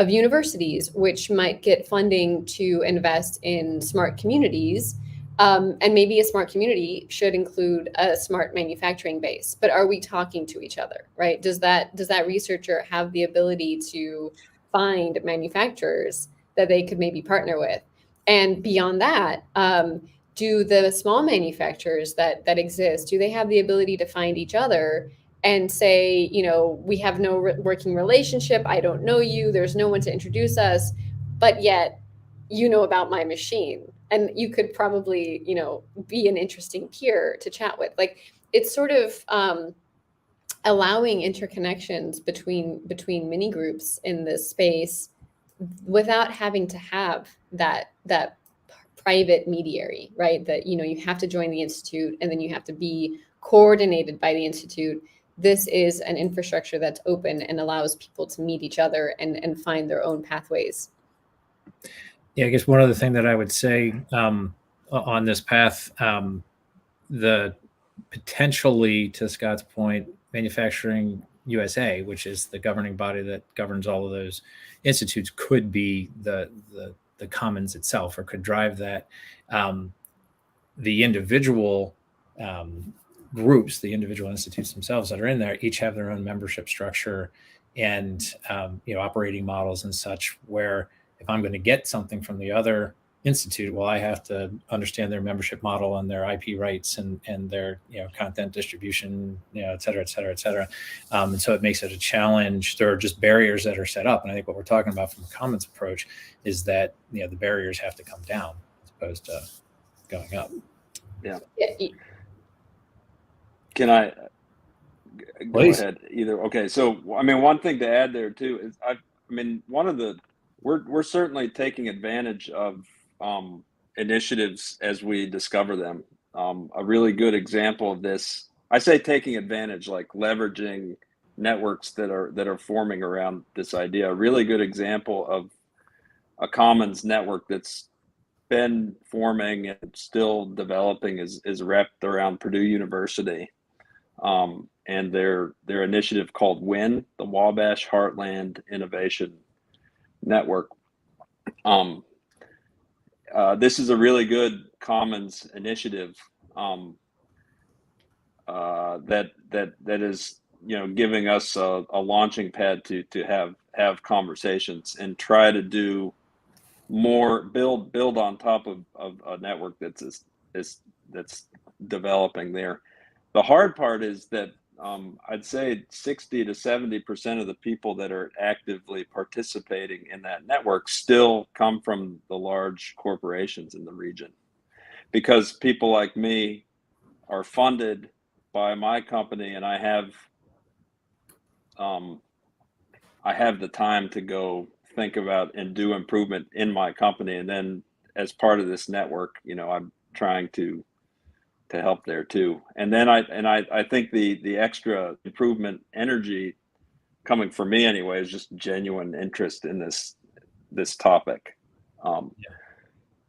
universities, which might get funding to invest in smart communities. And maybe a smart community should include a smart manufacturing base. But are we talking to each other, right? Does that researcher have the ability to find manufacturers that they could maybe partner with? And beyond that, do the small manufacturers that exist, do they have the ability to find each other and say, we have no working relationship, I don't know you, there's no one to introduce us, but yet you know about my machine, and you could probably, be an interesting peer to chat with. Like, it's sort of allowing interconnections between mini groups in this space without having to have that private mediary, right? That, you have to join the institute and then you have to be coordinated by the institute. This is an infrastructure that's open and allows people to meet each other and find their own pathways. Yeah, I guess one other thing that I would say on this path, the potentially, to Scott's point, Manufacturing USA, which is the governing body that governs all of those institutes, could be the commons itself, or could drive that. The individual groups, the individual institutes themselves that are in there, each have their own membership structure and operating models and such, where if I'm going to get something from the other institute, well, I have to understand their membership model and their IP rights and their content distribution, et cetera, et cetera, et cetera. And so it makes it a challenge. There are just barriers that are set up, and I think what we're talking about from a commons approach is that the barriers have to come down as opposed to going up. Yeah. Can I go Please. ahead? Either. Okay. So I mean, one thing to add there too is one of the we're certainly taking advantage of initiatives as we discover them. A really good example of this, I say taking advantage, like leveraging networks that are forming around this idea. A really good example of a commons network that's been forming and still developing is wrapped around Purdue University, and their initiative called WIN, the Wabash Heartland Innovation Network. This is a really good commons initiative that is, giving us a launching pad to have conversations and try to do more, build on top of a network that's developing there. The hard part is that I'd say 60 to 70% of the people that are actively participating in that network still come from the large corporations in the region, because people like me are funded by my company, and I have the time to go think about and do improvement in my company, and then as part of this network, I'm trying to help there too. And then I think the extra improvement energy coming from me anyway is just genuine interest in this topic.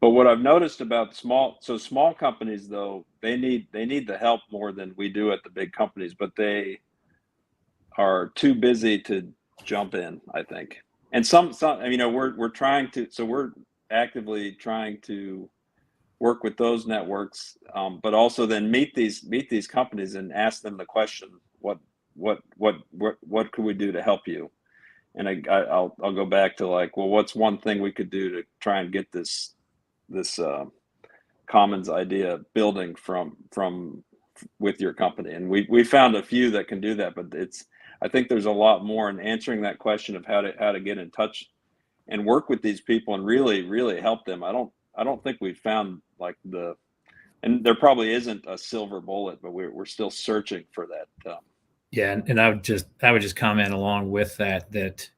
But what I've noticed about small companies, though, they need the help more than we do at the big companies, but they are too busy to jump in, I think. And some we're actively trying to work with those networks, but also then meet these companies and ask them the question, what could we do to help you? And I'll go back to like, well, what's one thing we could do to try and get this commons idea building from with your company? And we found a few that can do that, but I think there's a lot more in answering that question of how to get in touch and work with these people and really help them. I don't think we've found like and there probably isn't a silver bullet, but we're still searching for that. Yeah, and I would just comment along with that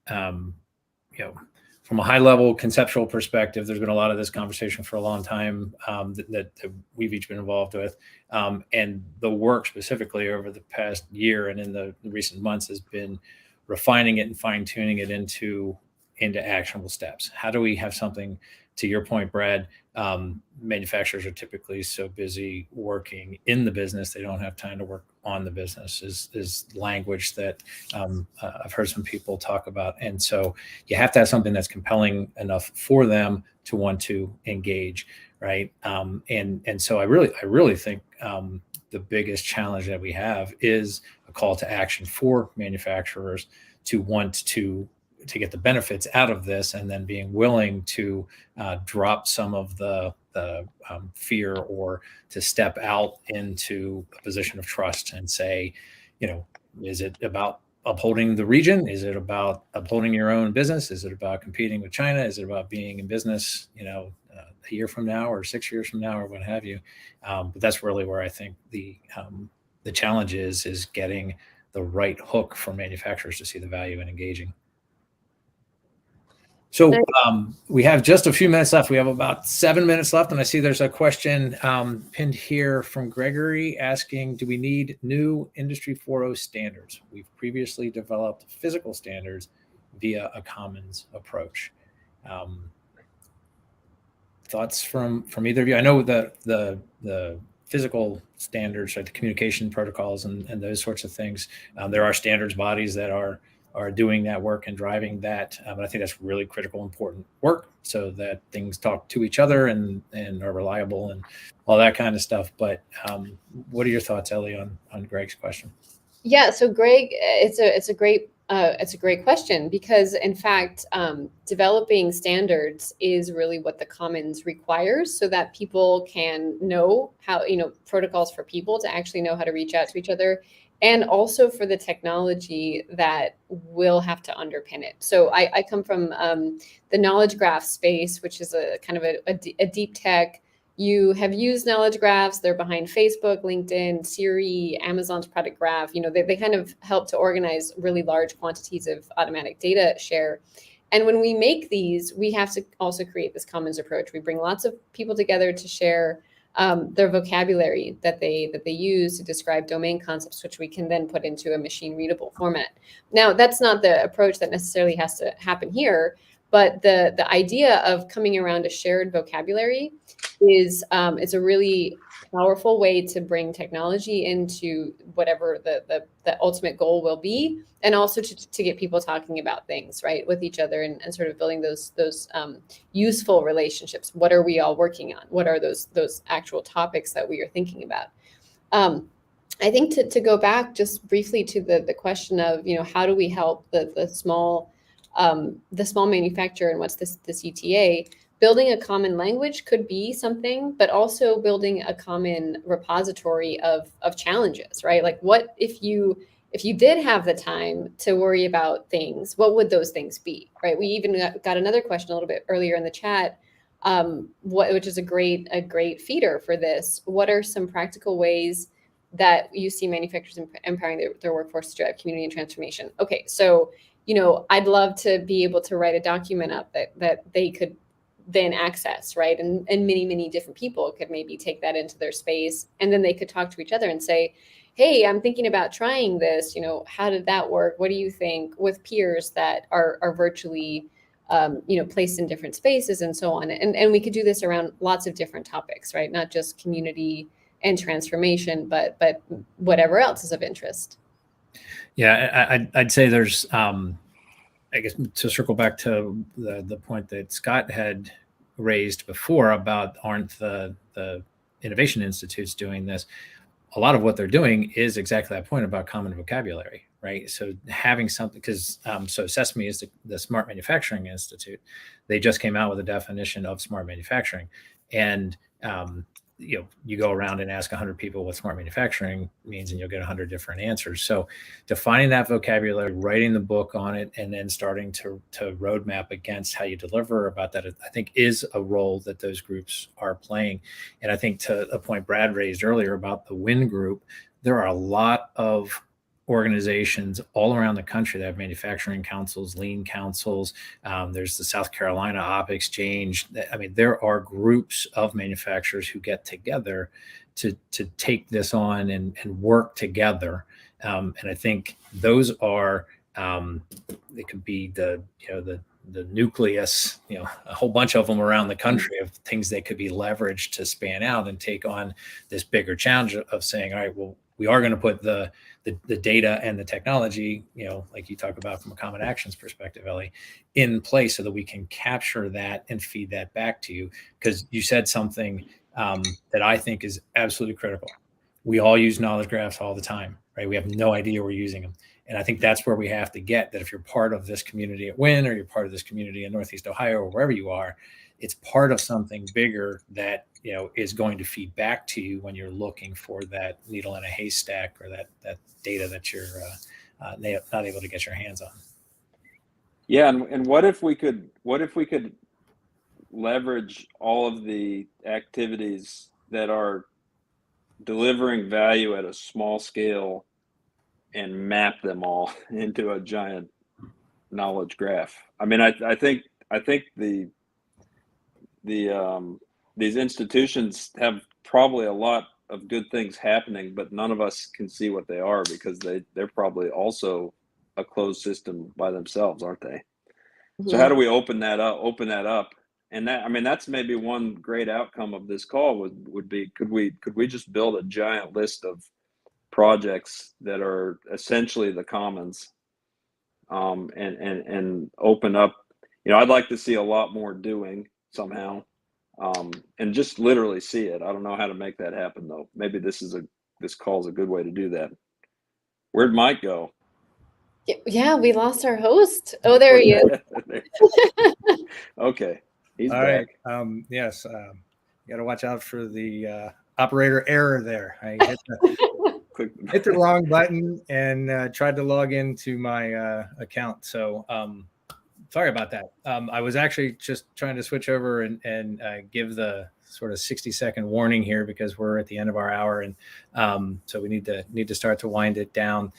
from a high level conceptual perspective, there's been a lot of this conversation for a long time that we've each been involved with, and the work specifically over the past year and in the recent months has been refining it and fine tuning it into actionable steps. How do we have something? To your point, Brad, manufacturers are typically so busy working in the business, they don't have time to work on the business is language that I've heard some people talk about. And so you have to have something that's compelling enough for them to want to engage, right? And so I really think the biggest challenge that we have is a call to action for manufacturers to want to get the benefits out of this, and then being willing to drop some of the fear, or to step out into a position of trust and say, is it about upholding the region? Is it about upholding your own business? Is it about competing with China? Is it about being in business, a year from now or 6 years from now or what have you? But that's really where I think the challenge is getting the right hook for manufacturers to see the value in engaging. So we have just a few minutes left. We have about 7 minutes left, and I see there's a question pinned here from Gregory asking, do we need new Industry 4.0 standards? We've previously developed physical standards via a commons approach. Thoughts from either of you? I know the physical standards, like the communication protocols and those sorts of things. There are standards bodies that are doing that work and driving that. But I think that's really critical, important work, so that things talk to each other and are reliable and all that kind of stuff. But what are your thoughts, Ellie, on Greg's question? Yeah, so Greg, it's a great question, because in fact, developing standards is really what the commons requires, so that people can know how, protocols for people to actually know how to reach out to each other, and also for the technology that will have to underpin it. So I come from the knowledge graph space, which is a kind of a deep tech. You have used knowledge graphs. They're behind Facebook, LinkedIn, Siri, Amazon's product graph. They kind of help to organize really large quantities of automatic data share. And when we make these, we have to also create this commons approach. We bring lots of people together to share their vocabulary that they use to describe domain concepts, which we can then put into a machine readable format. Now, that's not the approach that necessarily has to happen here, but the idea of coming around a shared vocabulary is a really powerful way to bring technology into whatever the ultimate goal will be, and also to get people talking about things, right, with each other, and sort of building those useful relationships. What are we all working on? What are those actual topics that we are thinking about? I think to go back just briefly to the question of, how do we help the small manufacturer, and what's the CTA? Building a common language could be something, but also building a common repository of challenges, right? Like, what if you did have the time to worry about things, what would those things be, right? We even got another question a little bit earlier in the chat, which is a great feeder for this. What are some practical ways that you see manufacturers empowering their workforce to drive community and transformation? Okay, so I'd love to be able to write a document up that they could then access, right? And many different people could maybe take that into their space, and then they could talk to each other and say, hey, I'm thinking about trying this. How did that work? What do you think? With peers that are virtually, placed in different spaces and so on. And we could do this around lots of different topics, right? Not just community and transformation, but whatever else is of interest. Yeah, I'd say there's, I guess, to circle back to the point that Scott had raised before about aren't the innovation institutes doing this? A lot of what they're doing is exactly that point about common vocabulary, right? So having something, because so Sesame is the Smart Manufacturing Institute. They just came out with a definition of smart manufacturing, and you go around and ask 100 people what smart manufacturing means, and you'll get 100 different answers. So defining that vocabulary, writing the book on it, and then starting to roadmap against how you deliver about that, I think is a role that those groups are playing. And I think, to a point Brad raised earlier about the WIN group, there are a lot of organizations all around the country that have manufacturing councils, lean councils. There's the South Carolina Op Exchange. I mean, there are groups of manufacturers who get together to take this on and work together. And I think those are, it could be the nucleus, a whole bunch of them around the country of things that could be leveraged to span out and take on this bigger challenge of saying, all right, well, we are going to put the data and the technology, like you talk about from a common actions perspective, Ellie, in place so that we can capture that and feed that back to you. Because you said something that I think is absolutely critical. We all use knowledge graphs all the time, right? We have no idea we're using them. And I think that's where we have to get that. If you're part of this community at WIN, or you're part of this community in Northeast Ohio, or wherever you are, it's part of something bigger that is going to feed back to you when you're looking for that needle in a haystack, or that data that you're not able to get your hands on. Yeah, and what if we could leverage all of the activities that are delivering value at a small scale and map them all into a giant knowledge graph? I mean, I think these institutions have probably a lot of good things happening, but none of us can see what they are, because they're probably also a closed system by themselves, aren't they? Mm-hmm. So how do we open that up? And that's maybe one great outcome of this call would be, could we just build a giant list of projects that are essentially the commons, and open up, I'd like to see a lot more doing somehow. And just literally see it. I don't know how to make that happen, though. Maybe this call is a good way to do that. Where'd Mike go? Yeah, we lost our host. Oh, there he is. Okay, he's all back. Right. Yes, you got to watch out for the operator error there. I hit the wrong button and tried to log into my account. So sorry about that. I was actually just trying to switch over and give the sort of 60-second warning here because we're at the end of our hour, and so we need to start to wind it down.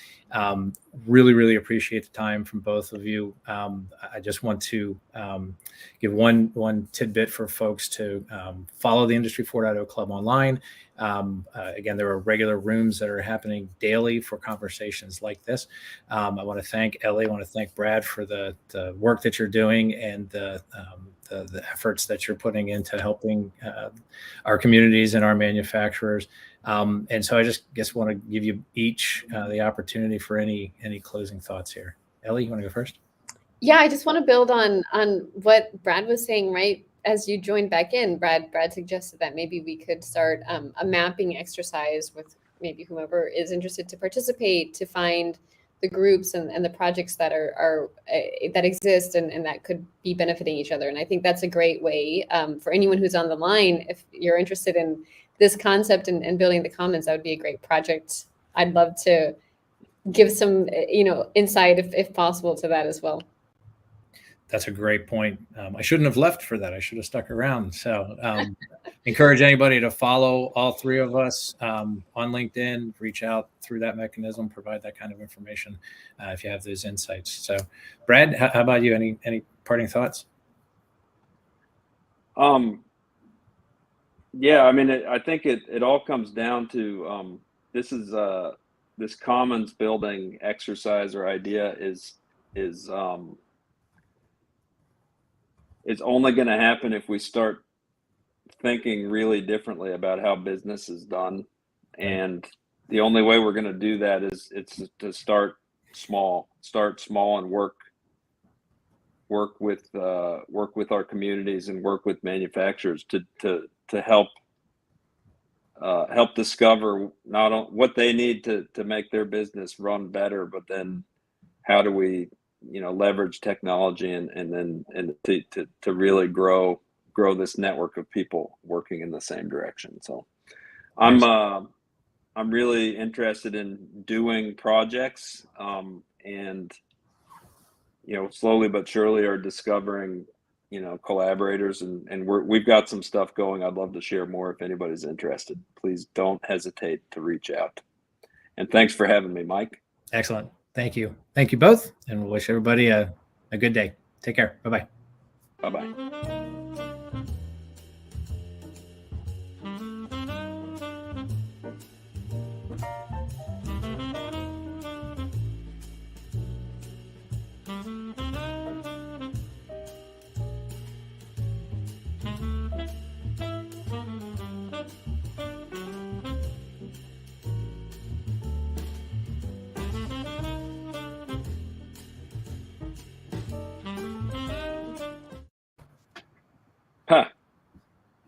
Really appreciate the time from both of you. I just want to give one tidbit for folks to follow the Industry 4.0 Club online. Again, there are regular rooms that are happening daily for conversations like this. I want to thank Ellie. I want to thank Brad for the work that you're doing and the efforts that you're putting into helping our communities and our manufacturers. And so I just guess want to give you each the opportunity for any closing thoughts here. Ellie, you want to go first? Yeah, I just want to build on what Brad was saying, right? As you joined back in, Brad suggested that maybe we could start a mapping exercise with maybe whomever is interested to participate, to find the groups and the projects that are that exist and that could be benefiting each other. And I think that's a great way for anyone who's on the line. If you're interested in this concept and building the commons, that would be a great project. I'd love to give some insight if possible to that as well. That's a great point. I shouldn't have left for that. I should have stuck around. So encourage anybody to follow all three of us on LinkedIn, reach out through that mechanism, provide that kind of information if you have those insights. So Brad, how about you? Any parting thoughts? Yeah, I mean, I think it all comes down to this commons building exercise or idea is only going to happen if we start thinking really differently about how business is done. And the only way we're going to do that is to start small and work with our communities and work with manufacturers to help discover not only what they need to make their business run better, but then how do we leverage technology and to really grow this network of people working in the same direction. So I'm really interested in doing projects and slowly but surely are discovering collaborators and we've got some stuff going. I'd love to share more if anybody's interested. Please don't hesitate to reach out. And thanks for having me, Mike. Excellent. Thank you. Thank you both. And we'll wish everybody a good day. Take care. Bye-bye. Bye-bye. Huh.